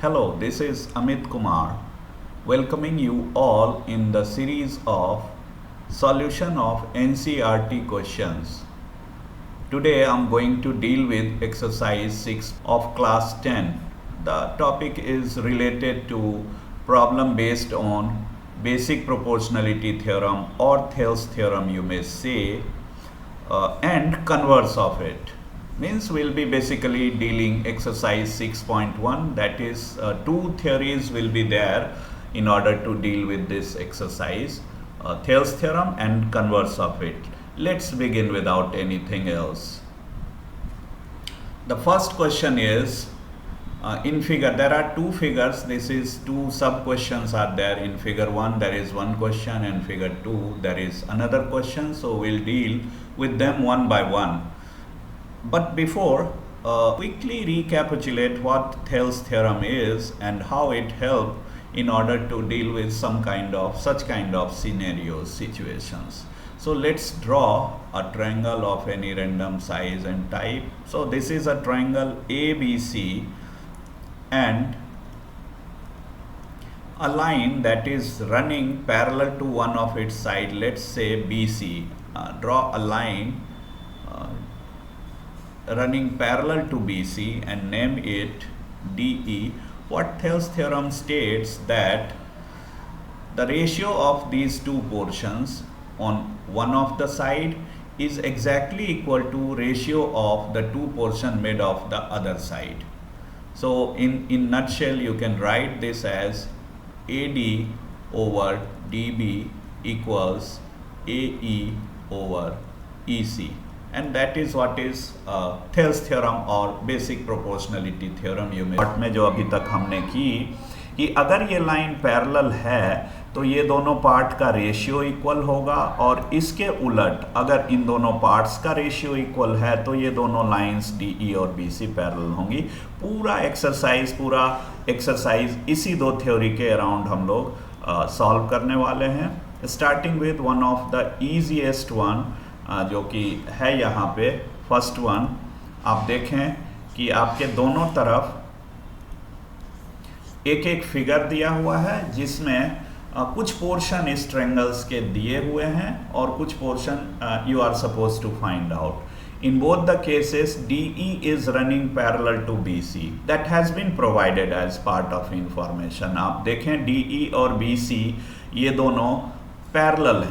Hello, this is Amit Kumar, welcoming you all in the series of solution of NCERT questions. Today I'm going to deal with exercise 6 of class 10. The topic is related to problem based on basic proportionality theorem or Thales theorem you may say, and converse of it. Means we'll be basically dealing exercise 6.1, that is two theories will be there in order to deal with this exercise, Thales theorem and converse of it. Let's begin without anything else. The first question is, in figure there are two figures. This is two sub questions are there. In figure 1 there is one question, and figure 2 there is another question, so we'll deal with them one by one. But before, quickly recapitulate what Thales theorem is and how it helps in order to deal with such kind of scenarios, situations. So let's draw a triangle of any random size and type. So this is a triangle ABC and a line that is running parallel to one of its side, let's say BC. Draw a line running parallel to BC and name it DE. What Thales theorem states that the ratio of these two portions on one of the side is exactly equal to ratio of the two portion made of the other side. So in nutshell you can write this as AD over DB equals AE over EC, and that is what is Thales theorem और basic proportionality theorem. you may part में जो अभी तक हमने की कि अगर ये लाइन पैरेलल है तो ये दोनों पार्ट का रेशियो इक्वल होगा, और इसके उलट अगर इन दोनों पार्ट्स का रेशियो इक्वल है तो ये दोनों लाइंस DE और BC पैरेलल होंगी. पूरा एक्सरसाइज इसी दो थ्योरी के अराउंड हम लोग सॉल्व करने वाले हैं, starting with one of the easiest one जो कि है यहाँ पे फर्स्ट वन. आप देखें कि आपके दोनों तरफ एक एक फिगर दिया हुआ है जिसमें कुछ पोर्शन इस ट्रायंगल्स के दिए हुए हैं और कुछ portion you are suppose to find out. In both the cases, DE is running parallel to BC. That has been provided as part of information. आप देखें DE और BC ये दोनों पैरेलल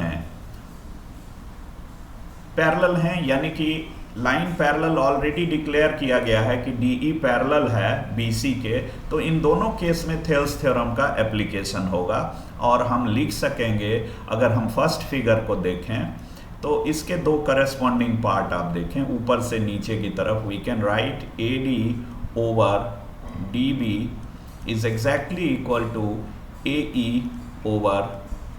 हैं, यानी कि लाइन पैरेलल ऑलरेडी डिक्लेयर किया गया है कि DE पैरेलल है BC के, तो इन दोनों केस में थेल्स थ्योरम का एप्लीकेशन होगा. और हम लिख सकेंगे, अगर हम फर्स्ट फिगर को देखें तो इसके दो करस्पॉन्डिंग पार्ट आप देखें ऊपर से नीचे की तरफ. We can write AD over DB is exactly equal to AE over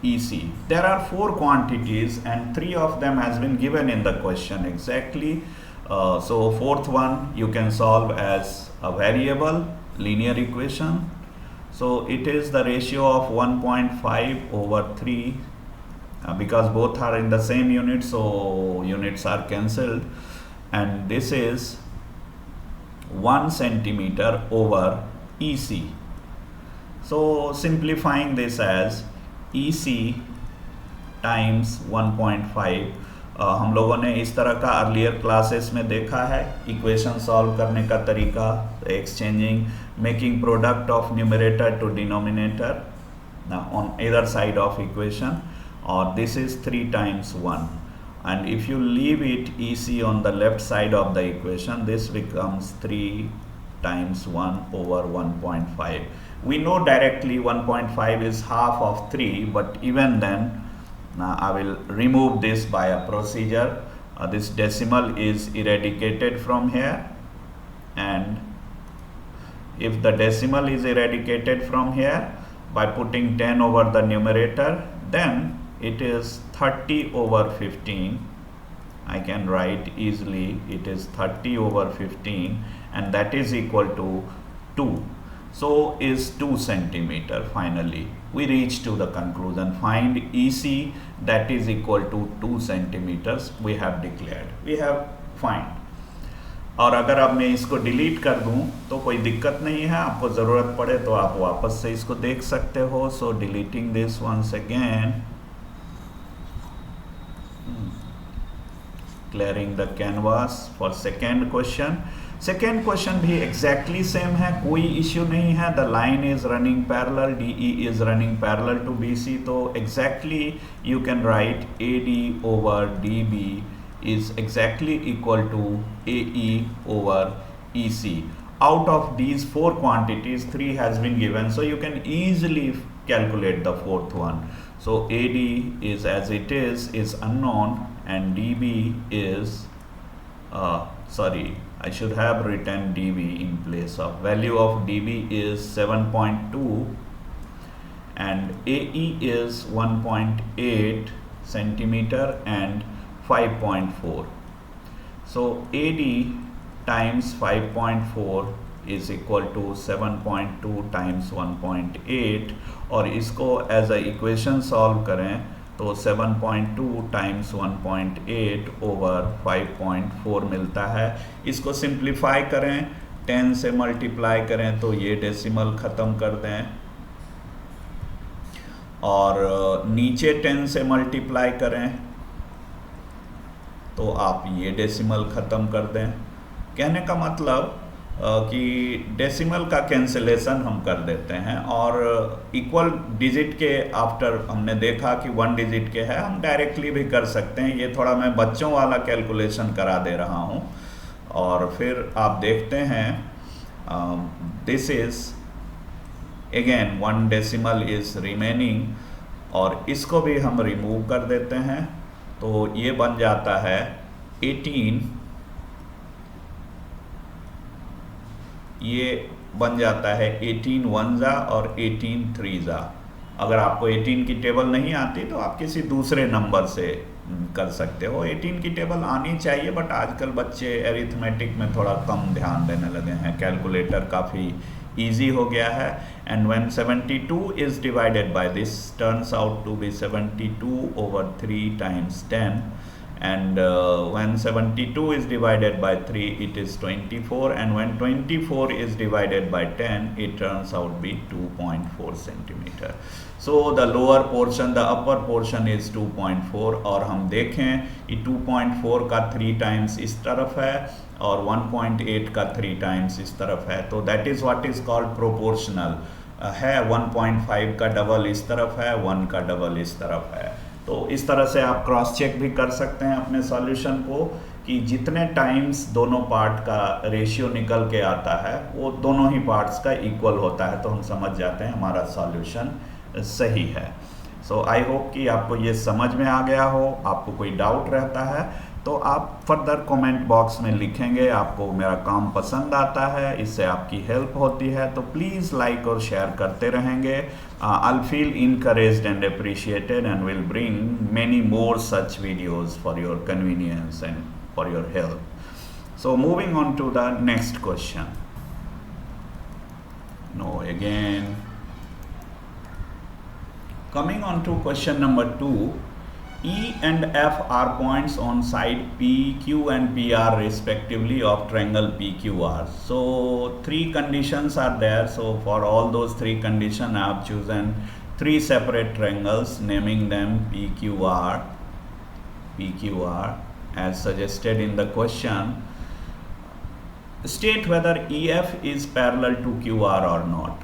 EC. There are four quantities and three of them has been given in the question exactly. So fourth one you can solve as a variable linear equation. So it is the ratio of 1.5 over 3 because both are in the same unit, so units are cancelled, and this is 1 centimeter over EC. So simplifying this as EC times 1.5. हम लोगों ने इस तरह का earlier classes में देखा है equation solve करने का तरीका, exchanging making product of numerator to denominator on either side of equation, or this is 3 times 1, and if you leave it EC on the left side of the equation, this becomes 3 times 1 over 1.5. We know directly 1.5 is half of 3, but even then I will remove this by a procedure. This decimal is eradicated from here, and if the decimal is eradicated from here by putting 10 over the numerator, then it is 30 over 15. I can write easily it is 30 over 15, and that is equal to 2. So is 2 centimeter. Finally we reach to the conclusion, find EC, that is equal to 2 centimeters. We have declared, we have find. और अगर अब मैं इसको delete कर दूं तो कोई दिक्कत नहीं है, आपको ज़रूरत पड़े तो आप वापस से इसको देख सकते हो। So deleting this once again, clearing the canvas for second question. Second question भी एग्जैक्टली सेम है, कोई इश्यू नहीं है। The line is running parallel, DE is running parallel to BC, तो exactly you can write AD over DB is exactly equal to AE over EC. Out of these four quantities, 3 has been given, so you can easily calculate the fourth one. So AD is as it is unknown, and DB is sorry, I should have written DB in place of, value of DB is 7.2 and AE is 1.8 centimeter and 5.4. So AD times 5.4 is equal to 7.2 times 1.8, और इसको as a equation solve करें तो 7.2 times 1.8 over 5.4 मिलता है। इसको simplify करें, 10 से multiply करें तो ये डेसिमल ख़त्म कर दें, और नीचे 10 से मल्टीप्लाई करें तो आप ये डेसिमल ख़त्म कर दें। कहने का मतलब कि डेसिमल का कैंसिलेशन हम कर देते हैं, और इक्वल डिजिट के आफ्टर हमने देखा कि 1 डिजिट के है, हम डायरेक्टली भी कर सकते हैं। ये थोड़ा मैं बच्चों वाला कैलकुलेशन करा दे रहा हूँ, और फिर आप देखते हैं this is again 1 decimal is remaining, और इसको भी हम रिमूव कर देते हैं तो ये बन जाता है 18, ये बन जाता है 18 1 और 18 3। अगर आपको 18 की टेबल नहीं आती तो आप किसी दूसरे नंबर से कर सकते हो। 18 की टेबल आनी चाहिए, बट आजकल बच्चे एरिथमेटिक में थोड़ा कम ध्यान देने लगे हैं, कैलकुलेटर काफ़ी ईजी हो गया है। And when 72 is divided by this turns out to be 72 over 3 times 10, and when 72 is divided by 3 it is 24, and when 24 is divided by 10 it turns out be 2.4 centimeter. So the lower portion, the upper portion is 2.4, और हम देखें कि 2.4 का 3 times इस तरफ है और 1.8 का 3 टाइम्स इस तरफ है, तो that is what is called proportional है। 1.5 का डबल इस तरफ है, 1 का डबल इस तरफ है। तो इस तरह से आप क्रॉस चेक भी कर सकते हैं अपने सॉल्यूशन को कि जितने टाइम्स दोनों पार्ट का रेशियो निकल के आता है वो दोनों ही पार्ट्स का इक्वल होता है, तो हम समझ जाते हैं हमारा सॉल्यूशन सही है। सो आई होप कि आपको ये समझ में आ गया हो। आपको कोई डाउट रहता है तो आप फर्दर कमेंट बॉक्स में लिखेंगे। आपको मेरा काम पसंद आता है, इससे आपकी हेल्प होती है, तो प्लीज़ लाइक और शेयर करते रहेंगे। I'll feel encouraged and appreciated, and will bring many more such videos for your convenience and for your help. So moving on to the next question. No, again. Coming on to question number 2. E and F are points on side P, Q and PR respectively of triangle PQR. So 3 conditions are there. So for all those 3 conditions I have chosen 3 separate triangles, naming them PQR as suggested in the question. State whether EF is parallel to QR or not.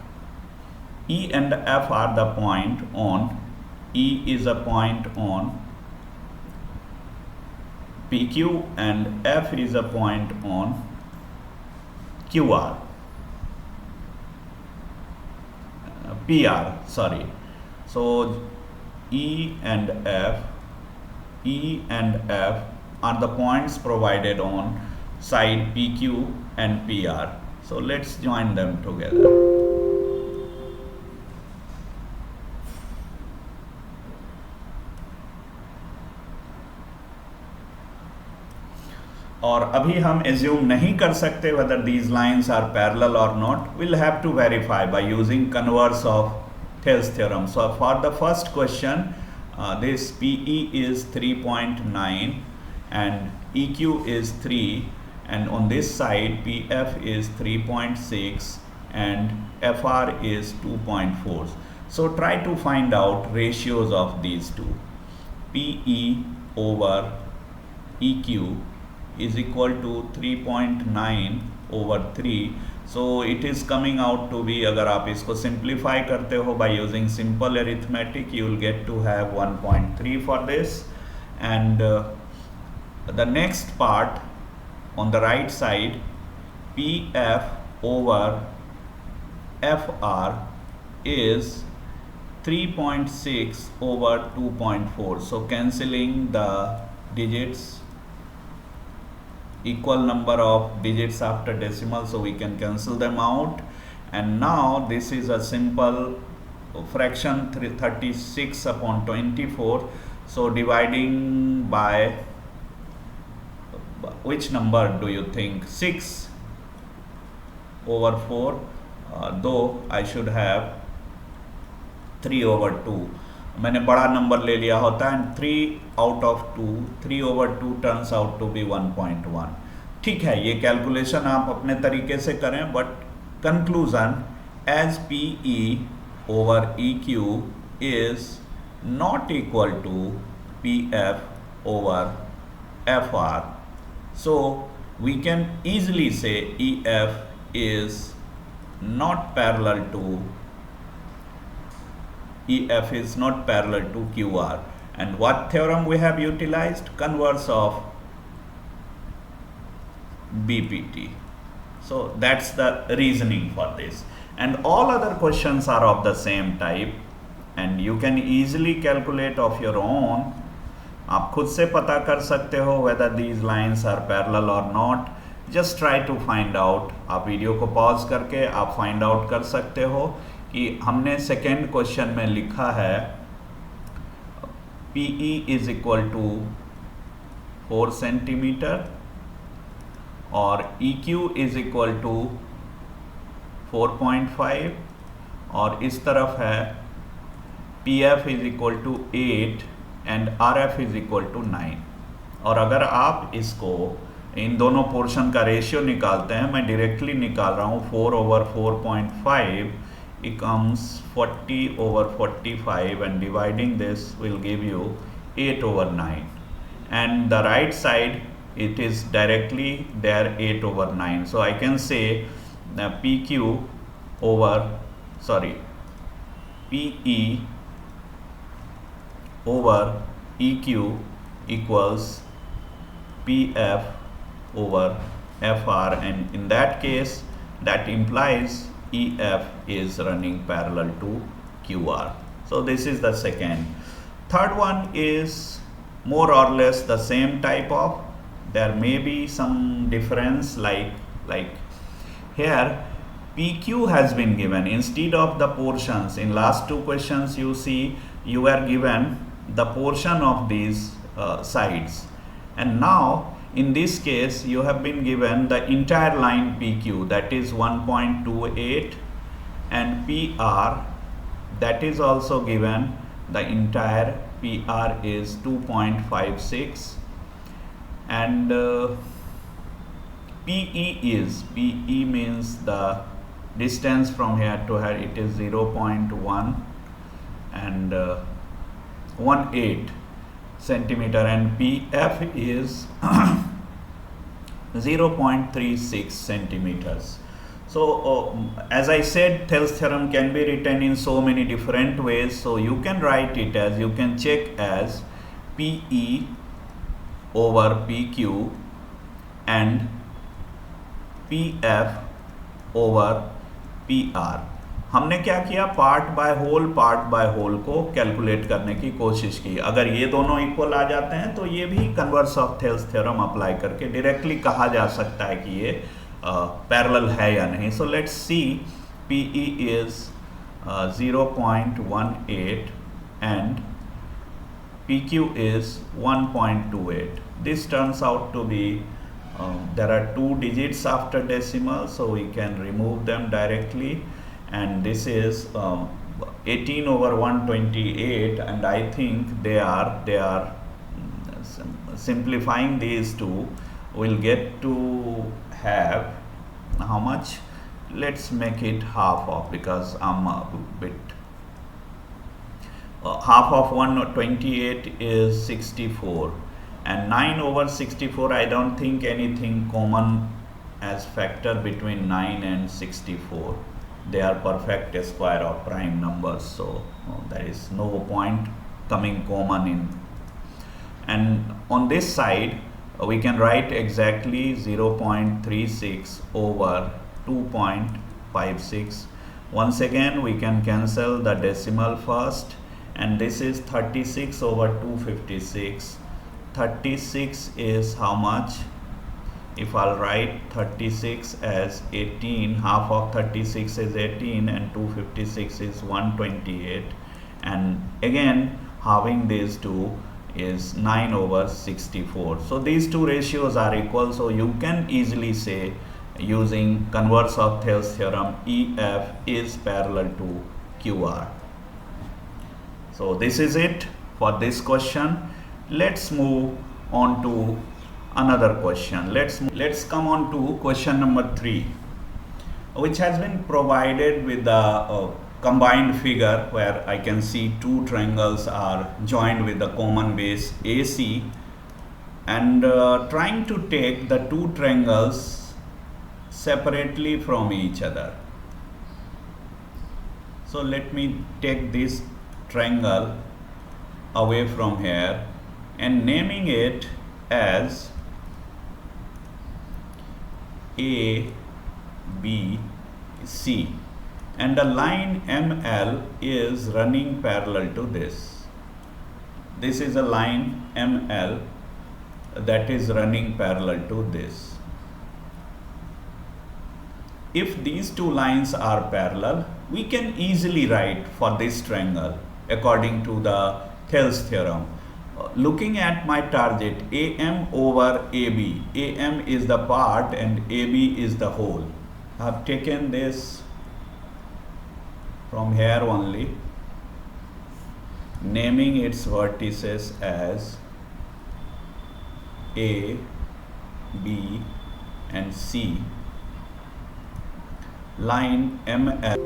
E and F are the point on, E is a point on PQ and F is a point on QR, PR, sorry. So E and F are the points provided on side PQ and PR. So let's join them together. और अभी हम assume नहीं कर सकते whether these lines are parallel or not. We'll have to verify by using converse of Thales theorem. So for the first question, this PE is 3.9 and EQ is 3 and on this side PF is 3.6 and FR is 2.4. So try to find out ratios of these two. PE over EQ is equal to 3.9 over 3. So it is coming out to be, अगर आप इसको simplify करते हो by using simple arithmetic, you will get to have 1.3 for this. And the next part on the right side, PF over FR is 3.6 over 2.4. So cancelling the digits, equal number of digits after decimal, so we can cancel them out. And now this is a simple fraction, 36 upon 24. So dividing by which number do you think? 6 over 4, though I should have 3 over 2. मैंने बड़ा number ले लिया होता है, and 3 out of 2, 3 over 2 turns out to be 1.1. ठीक है, ये calculation आप अपने तरीके से करें, but conclusion, as PE over EQ is not equal to PF over FR, so we can easily say EF is not parallel to QR. And what theorem we have utilized? Converse of BPT. So that's the reasoning for this. And all other questions are of the same type, and you can easily calculate of your own. आप खुद से पता कर सकते हो whether these lines are parallel or not. Just try to find out. आप video को pause करके आप फाइंड आउट कर सकते हो कि हमने सेकेंड क्वेश्चन में लिखा है PE is equal to 4 centimetre और EQ is equal to 4.5, और इस तरफ है PF is equal to 8 and RF is equal to 9. और अगर आप इसको इन दोनों पोर्शन का रेशियो निकालते हैं, मैं डायरेक्टली निकाल रहा हूँ, 4 over 4.5 becomes 40 over 45, and dividing this will give you 8 over 9. And the right side, it is directly there, 8 over 9. So I can say PE over EQ equals PF over FR, and in that case that implies EF is running parallel to QR. So this is the second. Third one is more or less the same type of, there may be some difference, like here PQ has been given instead of the portions. In last two questions you see you are given the portion of these sides, and now in this case you have been given the entire line PQ, that is 1.28, and PR, that is also given, the entire PR is 2.56, and PE means the distance from here to here, it is 0.1 and 18 centimeter, and PF is 0.36 centimeters. So as I said, Thales theorem can be written in so many different ways. So you can write it as, you can check as PE over PQ and PF over PR. हमने क्या किया, part by whole को calculate करने की कोशिश की. अगर ये दोनों इक्वल आ जाते हैं तो ये भी converse of Thales theorem apply करके डायरेक्टली कहा जा सकता है कि ये पैरेलल है या नहीं. So let's see, PE is 0.18 and PQ is 1.28. This turns out to be there are 2 digits after decimal, so we can remove them directly, and this is 18 over 128, and I think they are simplifying these two. we'll get to have how much? Let's make it half of, because I'm a bit half of 128 is 64, and 9 over 64, I don't think anything common as factor between 9 and 64. They are perfect square of prime numbers, so there is no point coming common in. And on this side we can write exactly 0.36 over 2.56. once again we can cancel the decimal first, and this is 36 over 256. 36 is how much? If I'll write 36 as 18, half of 36 is 18, and 256 is 128, and again halving these two is 9 over 64. So these two ratios are equal, so you can easily say, using converse of Thales theorem, EF is parallel to QR. So this is it for this question. Let's move on to another question. Let's come on to question number 3, which has been provided with the combined figure, where I can see two triangles are joined with the common base AC, and trying to take the two triangles separately from each other. So let me take this triangle away from here and naming it as A, B, C, and the line ML is running parallel to this. This is a line ML that is running parallel to this. If these two lines are parallel, we can easily write for this triangle according to the Thales theorem. Looking at my target, AM over AB, AM is the part and AB is the whole. I have taken this from here only, naming its vertices as A, B and C. Line ML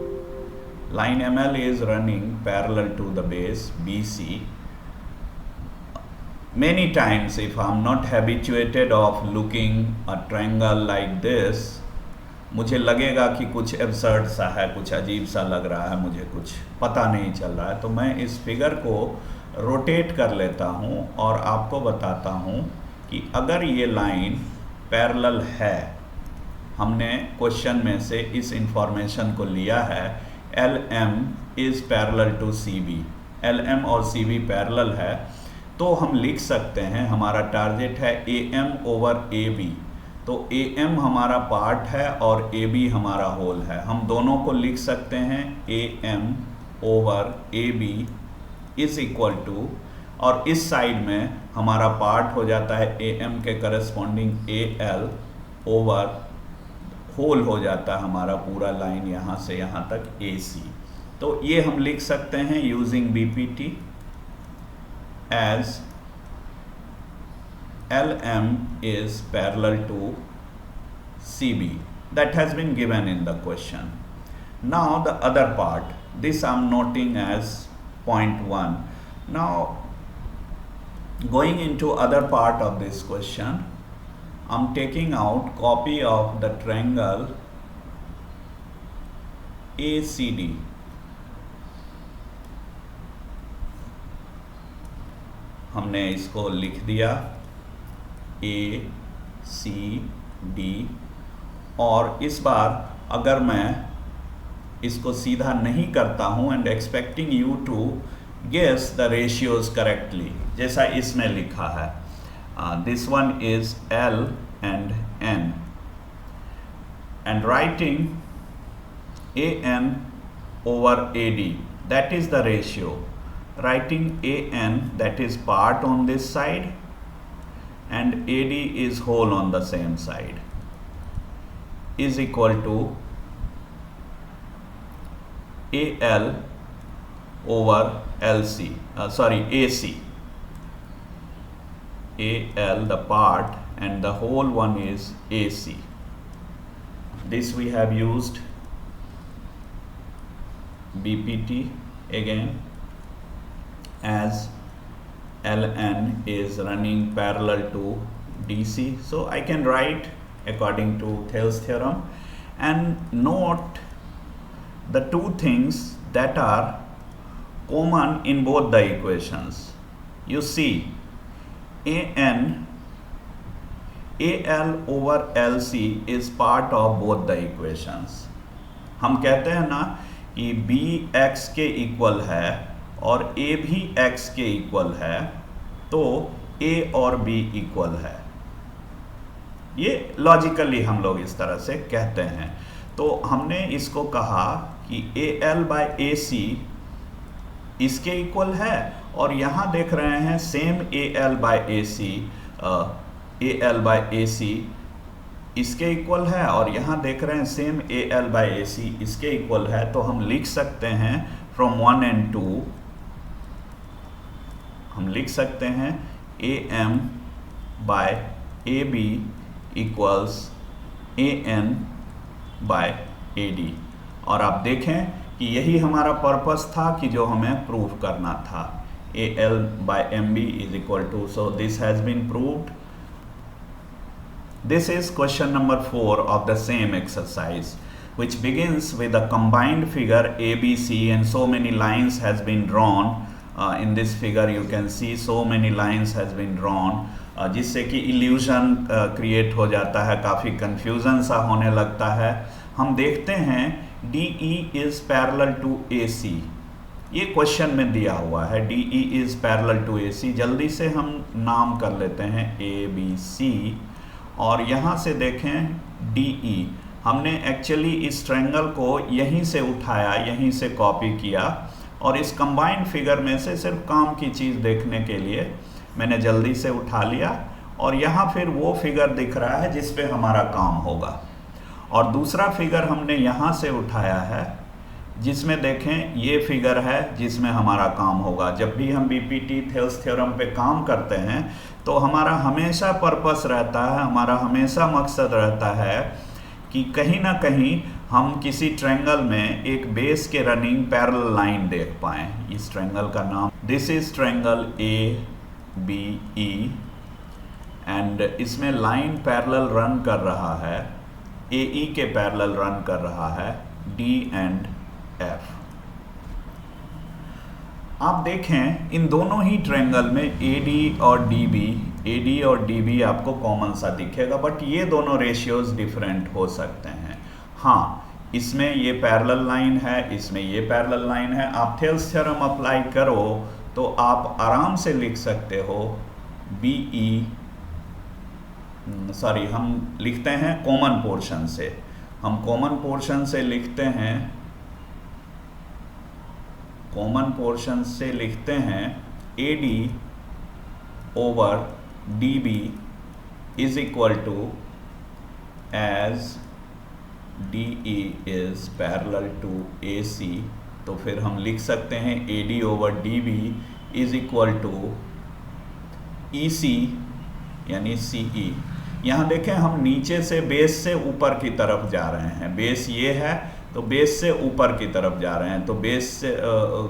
is running parallel to the base BC. Many times, if I'm not habituated of looking a triangle like this, मुझे लगेगा कि कुछ absurd सा है, कुछ अजीब सा लग रहा है, मुझे कुछ पता नहीं चल रहा है, तो मैं इस फिगर को रोटेट कर लेता हूँ और आपको बताता हूँ कि अगर ये लाइन पैरेलल है, हमने क्वेश्चन में से इस इंफॉर्मेशन को लिया है, LM is parallel to CB, LM और CB पैरेलल है, तो हम लिख सकते हैं, हमारा टारगेट है AM ओवर AB, तो AM हमारा पार्ट है और AB हमारा होल है। हम दोनों को लिख सकते हैं AM over AB is equal to, और इस साइड में हमारा पार्ट हो जाता है AM के करस्पॉन्डिंग AL ओवर होल हो जाता है हमारा पूरा लाइन यहाँ से यहाँ तक AC। तो ये हम लिख सकते हैं using BPT as LM is parallel to CB. That has been given in the question. Now the other part, this I am noting as 0.1. Now going into other part of this question, I am taking out copy of the triangle ACD. हमने इसको लिख दिया ACD, और इस बार अगर मैं इसको सीधा नहीं करता हूँ and expecting you to guess the ratios correctly, जैसा इसमें लिखा है, this one is L and N, and writing AN over AD, that is the ratio. Writing AN, that is part on this side, and AD is whole on the same side, is equal to AL over LC, AC. AL the part and the whole one is AC. This we have used BPT again, as Ln is running parallel to DC. So I can write according to Thales theorem, and note the two things that are common in both the equations. You see, AL over LC is part of both the equations. हम कहते हैं ना कि B x के equal है और A भी x के इक्वल है, तो A और B इक्वल है। ये लॉजिकली हम लोग इस तरह से कहते हैं। तो हमने इसको कहा कि AL by AC इसके इक्वल है, और यहाँ देख रहे हैं सेम AL by AC इसके इक्वल है, और यहाँ देख रहे हैं सेम AL by AC इसके इक्वल है। तो हम लिख सकते हैं फ्रॉम 1 and 2, हम लिख सकते हैं AM by AB equals AN by AD। और आप देखें कि यही हमारा पर्पस था कि जो हमें प्रूव करना था, AL by MB is equal to, so this has been proved. This is question number 4 of the same exercise, which begins with a combined figure ABC, and so many lines has been drawn. In this figure you can see so many lines has been drawn, जिससे कि illusion create हो जाता है, काफ़ी confusion सा होने लगता है। हम देखते हैं DE is parallel to AC, ये क्वेश्चन में दिया हुआ है DE is parallel to AC। जल्दी से हम नाम कर लेते हैं ABC, और यहाँ से देखें DE, हमने एक्चुअली इस ट्रायंगल को यहीं से उठाया, यहीं से कॉपी किया, और इस कंबाइंड फिगर में से सिर्फ काम की चीज़ देखने के लिए मैंने जल्दी से उठा लिया, और यहाँ फिर वो फिगर दिख रहा है जिस पे हमारा काम होगा। और दूसरा फिगर हमने यहाँ से उठाया है, जिसमें देखें ये फिगर है जिसमें हमारा काम होगा। जब भी हम बीपीटी थेल्स थ्योरम पे काम करते हैं तो हमारा हमेशा पर्पस रहता है, हमारा हमेशा मकसद रहता है कि कहीं ना कहीं हम किसी ट्रायंगल में एक बेस के रनिंग पैरेलल लाइन देख पाएँ। इस ट्रायंगल का नाम, this is triangle ABE, and इसमें लाइन पैरेलल रन कर रहा है, AE के पैरेलल रन कर रहा है D एंड F। आप देखें इन दोनों ही ट्रायंगल में AD और DB आपको कॉमन सा दिखेगा, बट ये दोनों रेशियोज डिफरेंट हो सकते हैं। हाँ, इसमें ये पैरेलल लाइन है, इसमें ये पैरेलल लाइन है। आप थेल्स थ्योरम अप्लाई करो तो आप आराम से लिख सकते हो हम लिखते हैं कॉमन पोर्शन से, हम कॉमन पोर्शन से लिखते हैं, कॉमन पोर्शन से लिखते हैं AD over DB is equal to, as DE is parallel to AC, तो फिर हम लिख सकते हैं AD over DB is equal to EC यानी CE। यहाँ देखें हम नीचे से बेस से ऊपर की तरफ जा रहे हैं, बेस ये है तो बेस से ऊपर की तरफ जा रहे हैं, तो बेस से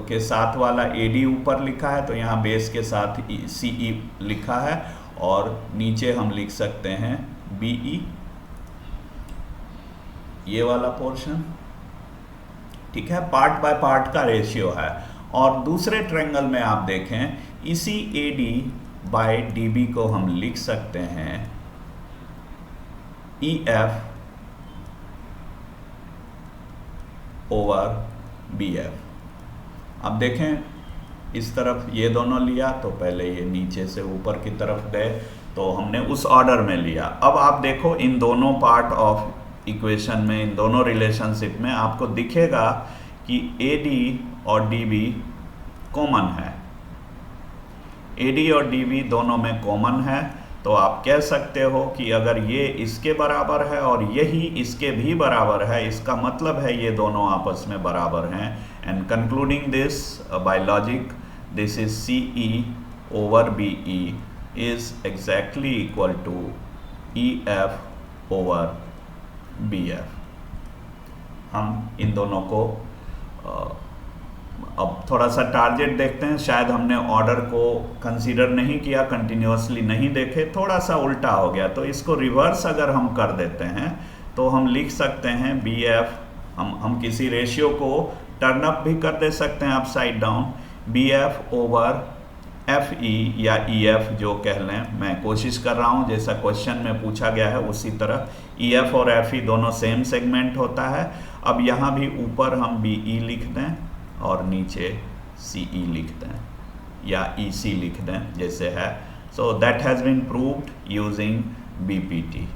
के साथ वाला AD ऊपर लिखा है, तो यहाँ बेस के साथ CE लिखा है, और नीचे हम लिख सकते हैं BE, ये वाला पोर्शन। ठीक है, पार्ट बाय पार्ट का रेशियो है। और दूसरे ट्रायंगल में आप देखें इसी AD बाय DB को हम लिख सकते हैं EF ओवर BF। अब देखें इस तरफ ये दोनों लिया तो पहले ये नीचे से ऊपर की तरफ गए, तो हमने उस ऑर्डर में लिया। अब आप देखो इन दोनों पार्ट ऑफ इक्वेशन में, इन दोनों रिलेशनशिप में आपको दिखेगा कि AD और DB कॉमन है, AD और DB दोनों में कॉमन है। तो आप कह सकते हो कि अगर ये इसके बराबर है और यही इसके भी बराबर है, इसका मतलब है ये दोनों आपस में बराबर हैं। And concluding this by logic, this is CE over BE is exactly equal to EF over BF। हम इन दोनों को अब थोड़ा सा टारगेट देखते हैं। शायद हमने ऑर्डर को कंसीडर नहीं किया, कंटिन्यूअसली नहीं देखे, थोड़ा सा उल्टा हो गया। तो इसको रिवर्स अगर हम कर देते हैं तो हम लिख सकते हैं BF, हम किसी रेशियो को टर्न अप भी कर दे सकते हैं upside down, BF over FE या EF जो कह लें। मैं कोशिश कर रहा हूं जैसा क्वेश्चन में पूछा गया है उसी तरह। EF और FE दोनों सेम सेगमेंट होता है। अब यहाँ भी ऊपर हम BE लिख दें और नीचे CE लिख दें या EC लिख दें जैसे है। So that has been proved using BPT।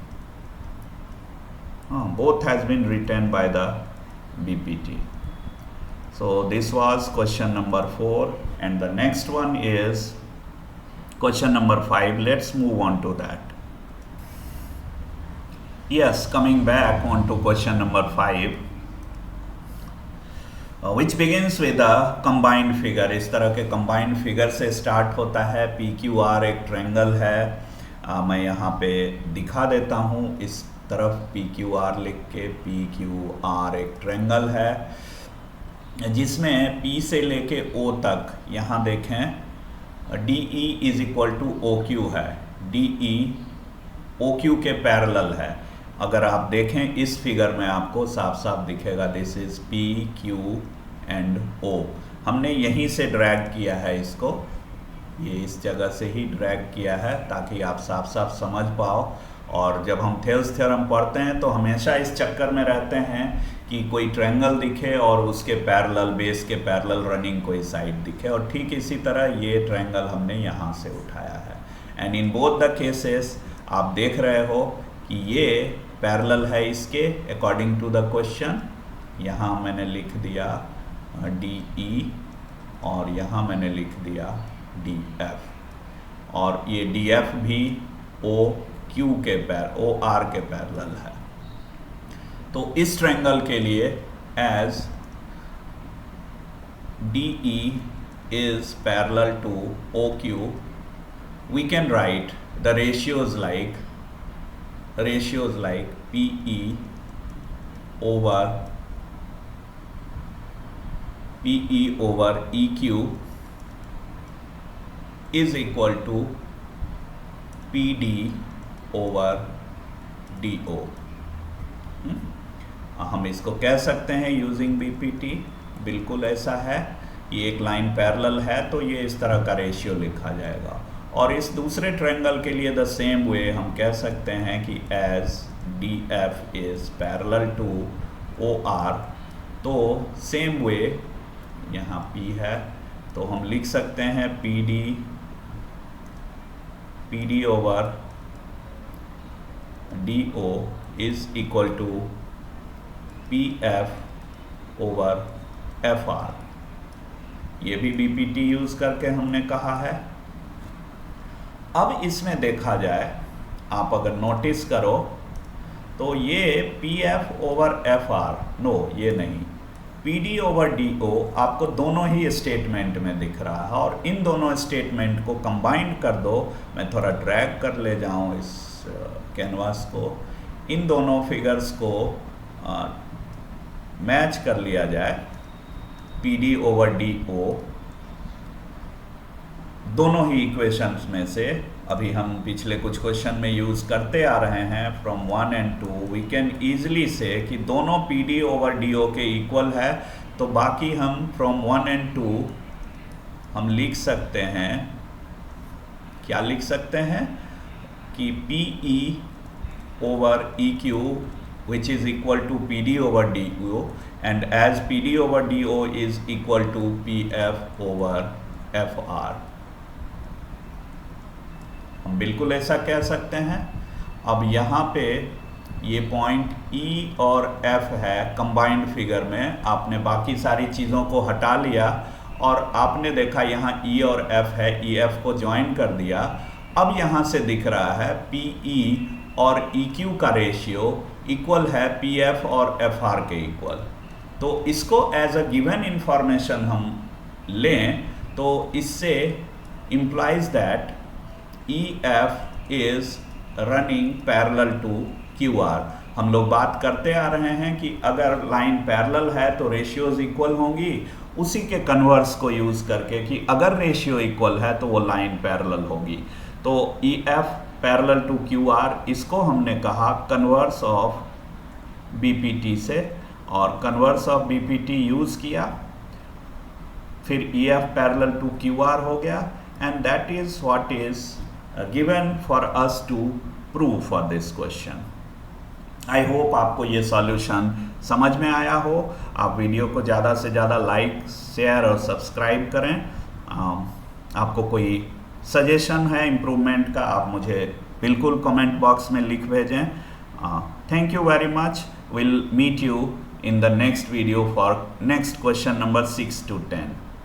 both has been written by the BPT. So this was question number 4, and the next one is question number 5. Let's move on to that. Yes, coming back on to question number 5, which begins with a combined figure. इस तरह के combined figure से start होता है। PQR एक triangle है, मैं यहाँ पे दिखा देता हूँ इस तरफ PQR लिख के। PQR एक ट्रायंगल है जिसमें P से लेके O तक, यहाँ देखें DE is equal to OQ है। DE OQ के पैरेलल है। अगर आप देखें इस फिगर में आपको साफ साफ दिखेगा, this is PQ and O। हमने यहीं से ड्रैग किया है इसको, ये इस जगह से ही ड्रैग किया है ताकि आप साफ साफ समझ पाओ। और जब हम थेल्स थ्योरम पढ़ते हैं तो हमेशा इस चक्कर में रहते हैं कि कोई ट्रायंगल दिखे और उसके पैरेलल, बेस के पैरेलल रनिंग कोई साइड दिखे, और ठीक इसी तरह ये ट्रायंगल हमने यहाँ से उठाया है। And in both the cases आप देख रहे हो कि ये पैरेलल है इसके अकॉर्डिंग टू द क्वेश्चन। यहाँ मैंने लिख दिया DE और यहाँ मैंने लिख दिया DF, और ये DF भी OR के पैरेलल है। तो इस ट्रायंगल के लिए as DE is parallel to OQ, we can write the ratios like PE over EQ is equal to PD over DO। हम इसको कह सकते हैं यूजिंग BPT, बिल्कुल ऐसा है। ये एक लाइन पैरेलल है तो ये इस तरह का रेशियो लिखा जाएगा। और इस दूसरे ट्रायंगल के लिए द सेम वे हम कह सकते हैं कि as DF is parallel to OR, तो सेम वे यहाँ P है तो हम लिख सकते हैं PD over DO is equal to PF over FR। ये भी BPT यूज करके हमने कहा है। अब इसमें देखा जाए, आप अगर नोटिस करो तो ये PF ओवर FR, नो ये नहीं, PD ओवर DO आपको दोनों ही स्टेटमेंट में दिख रहा है। और इन दोनों स्टेटमेंट को कंबाइन कर दो, मैं थोड़ा ड्रैग कर ले जाऊं इस कैनवास को, इन दोनों फिगर्स को मैच कर लिया जाए, PD ओवर DO दोनों ही इक्वेशंस में से अभी हम पिछले कुछ क्वेश्चन में यूज करते आ रहे हैं from 1 and 2, we can easily see कि दोनों PD ओवर DO के इक्वल है। तो बाकी हम फ्रॉम 1 and 2 हम लिख सकते हैं, क्या लिख सकते हैं कि PE over EQ which is equal to PD over DO, and as PD over DO is equal to PF over FR। हम बिल्कुल ऐसा कह सकते हैं। अब यहाँ पे ये पॉइंट E और F है कंबाइंड फिगर में, आपने बाकी सारी चीज़ों को हटा लिया और आपने देखा यहाँ E और F है, EF को ज्वाइन कर दिया। अब यहाँ से दिख रहा है PE और EQ का रेशियो इक्वल है PF और FR के इक्वल। तो इसको एज अ गिवन इंफॉर्मेशन हम लें तो इससे implies that EF is running parallel to Q R. हम लोग बात करते आ रहे हैं कि अगर लाइन पैरेलल है तो रेशियोज इक्वल होंगी, उसी के कन्वर्स को यूज़ करके कि अगर रेशियो इक्वल है तो वो लाइन पैरेलल होगी। तो E F parallel to Q R, इसको हमने कहा कन्वर्स ऑफ बीपीटी से, और कन्वर्स ऑफ बीपीटी यूज़ किया, फिर E F parallel to Q R हो गया, and that is what is given for us to prove for this question. I hope आपको ये सॉल्यूशन समझ में आया हो। आप वीडियो को ज़्यादा से ज़्यादा लाइक, शेयर और सब्सक्राइब करें। आपको कोई सजेशन है इम्प्रूवमेंट का, आप मुझे बिल्कुल कमेंट बॉक्स में लिख भेजें। Thank you very much. Will meet you in the next video for next question number 6 to 10.